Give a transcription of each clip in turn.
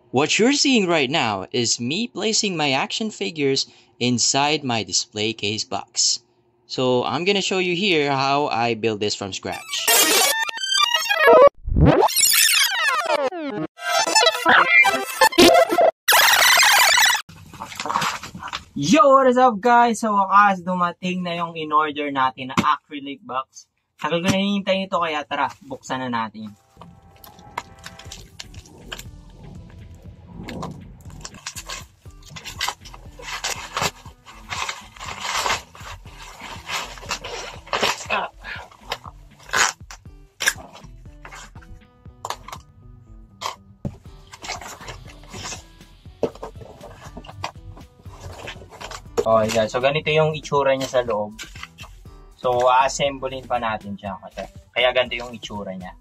What you're seeing right now is me placing my action figures inside my display case box. So I'm gonna show you here how I build this from scratch. Yo! What is up guys? Sa wakas, dumating na yung in-order natin na acrylic box. Tagal ko na hinihintay nito kaya tara, buksan na natin. Okay guys, so ganito yung itsura niya sa loob. So, a-assemblein pa natin siya. Kaya ganito yung itsura niya.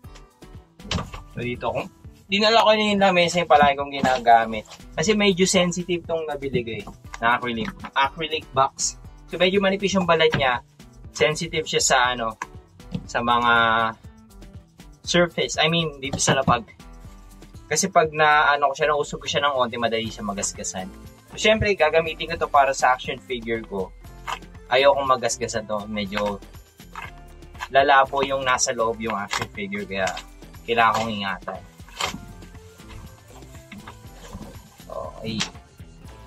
So dito, kung dinala ko yung lamesa yung palagi kong ginagamit. Kasi medyo sensitive tong nabili ko na acrylic box. So medyo manipis yung balat niya. Sensitive siya sa sa mga surface. I mean, dito sa lapag. Kasi pag nausog ko siya ng onte, madali siya magasgasan. So, syempre, gagamitin ko to para sa action figure ko. Ayaw kong magasgasan to. Medyo lalabo yung nasa loob yung action figure. Kaya, kailangan kong ingatan. Okay.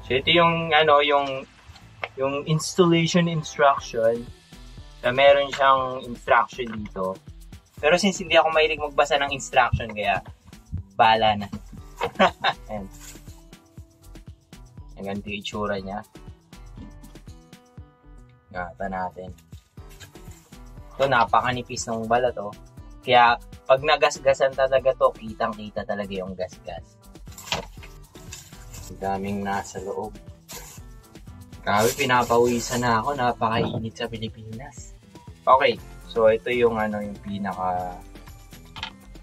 So, ito yung, yung installation instruction. Na meron siyang instruction dito. Pero since hindi ako mahilig magbasa ng instruction, kaya, bahala na. Ayan. Ang ganito yung itsura niya. Ingatan natin. Ito, napakanipis ng balat, oh. Kaya, pag nagasgasan talaga to, kitang-kita talaga yung gasgas. Ang daming nasa loob. Grabe, pinapawisan na ako. Napakainit sa Pilipinas. Okay, so ito yung yung pinaka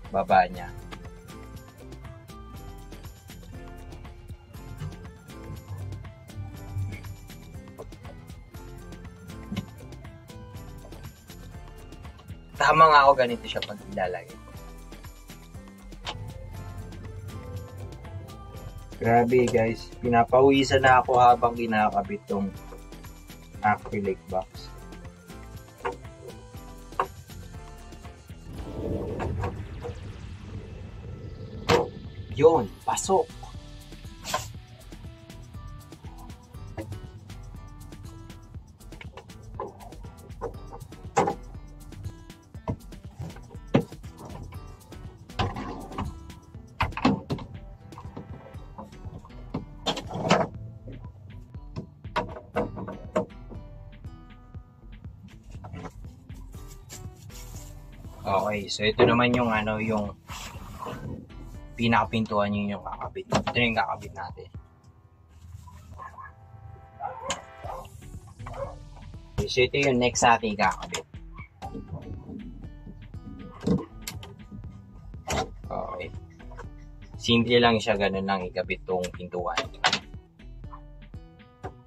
baba niya. Tama nga ako, ganito siya pag ilalagay. Grabe guys, pinapawisan na ako habang kinakabit tong acrylic box. Yun, pasok! Okay, so ito naman yung yung pinakapintuan yung kakabit. Ito yung kakabit natin. Okay, so ito yung next sa ating kakabit. Okay. Simple lang siya, ganun lang ikabit tong pintuan.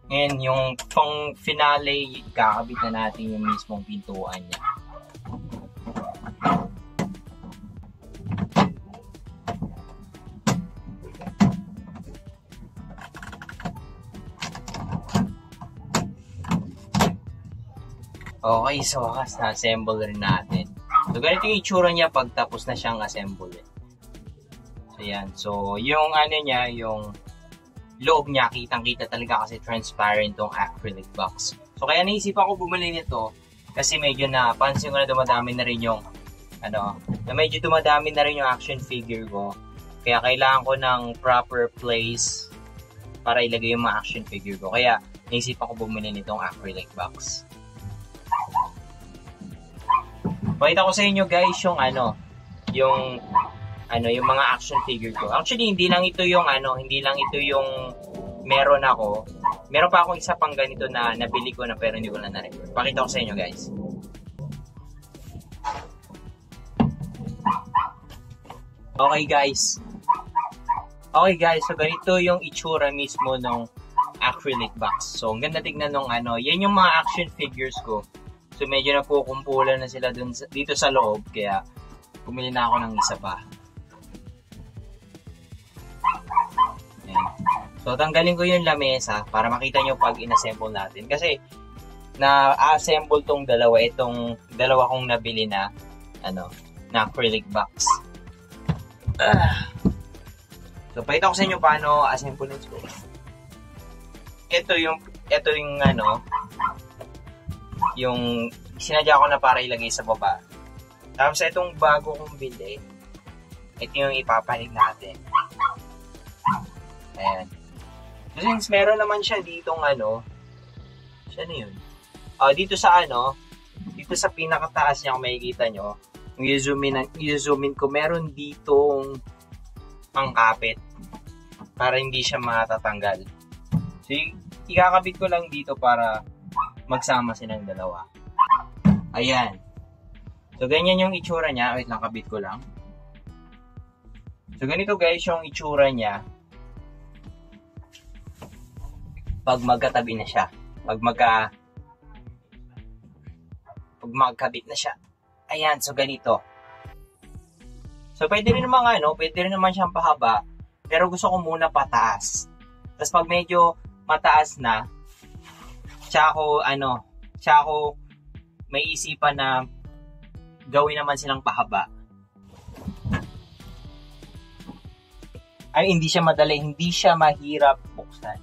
And yung pang finale, kakabit na natin yung mismong pintuan niya. Okay, so wakas na-assemble rin natin. So, ganito yung itsura niya pag tapos na siyang assemble. So, yan. So, yung niya, yung loob niya, kitang-kita talaga kasi transparent tong acrylic box. So, kaya naisipan ko bumili nito kasi medyo napansin ko na dumadami na rin yung medyo dumadami na rin yung action figure ko. Kaya kailangan ko ng proper place para ilagay yung mga action figure ko. Kaya naisipan ko bumili nitong acrylic box. Pakita ko sa inyo guys yung yung mga action figure ko. Actually, hindi lang ito yung meron ako. Meron pa akong isa pang ganito na nabili ko na pero hindi ko na na-record. Pakita ko sa inyo guys. Okay guys, so ganito yung itsura mismo ng acrylic box. So, ang ganda tignan nung yan yung mga action figures ko. So, medyo napukumpulan na sila dito sa loob. Kaya, pumili na ako ng isa pa. So, tanggalin ko yung lamesa para makita nyo pag inassemble natin. Kasi, na-assemble tong dalawa. Itong dalawa kong nabili na, na acrylic box. So, pakita ko sa inyo paano assemble ito. Ito yung yung sinadya ko na para ilagay sa baba. Tapos, itong bago kong bili, ito yung ipapanig natin. Ayan. So, since meron naman siya ditong siya na yun. Dito sa pinakataas niya kung makikita nyo, yung i-zoom in ko, meron ditong pangkapit para hindi siya matatanggal. So, ikakabit ko lang dito para magsama silang dalawa. Ayan. So, ganyan yung itsura niya. Wait lang, kabit ko lang. So, ganito guys yung itsura niya pag magkatabi na siya. Pag magkabit na siya. Ayan, so ganito. So, pwede rin naman siyang pahaba, pero gusto ko muna pataas. Tapos, pag medyo mataas na, tsaka ako may isipan na gawin naman silang pahaba. Ay, hindi siya madali, hindi siya mahirap buksan.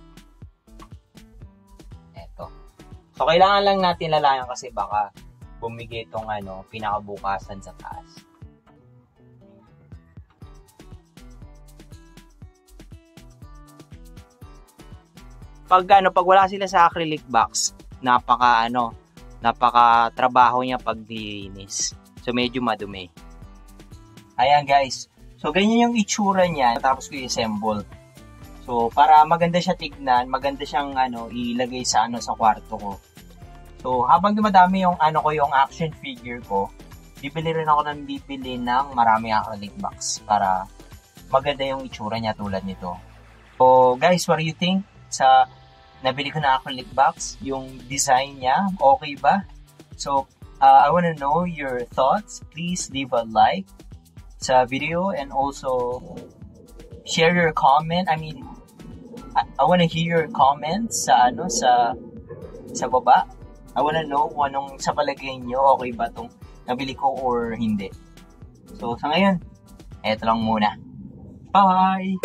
So, kailangan lang natin lalayan kasi baka bumigay itong pinakabukasan sa taas. Pag wala sila sa acrylic box, napaka trabaho niya paglilinis. So, medyo madumi. Ayan guys. So, ganyan yung itsura niya. Tapos ko i-assemble. So, para maganda siya tignan, maganda siyang ilagay sa sa kwarto ko. So, habang dumadami yung yung action figure ko, bibili rin ako ng maraming acrylic box para maganda yung itsura niya tulad nito. So, guys, what do you think sa nabili ko na acrylic box? Yung design niya, okay ba? So, I wanna know your thoughts. Please leave a like sa video and also share your comment. I mean, I wanna hear your comments sa baba. I wanna know kung anong sa palagay nyo, okay ba itong nabili ko or hindi. So, sa ngayon, eto lang muna. Bye!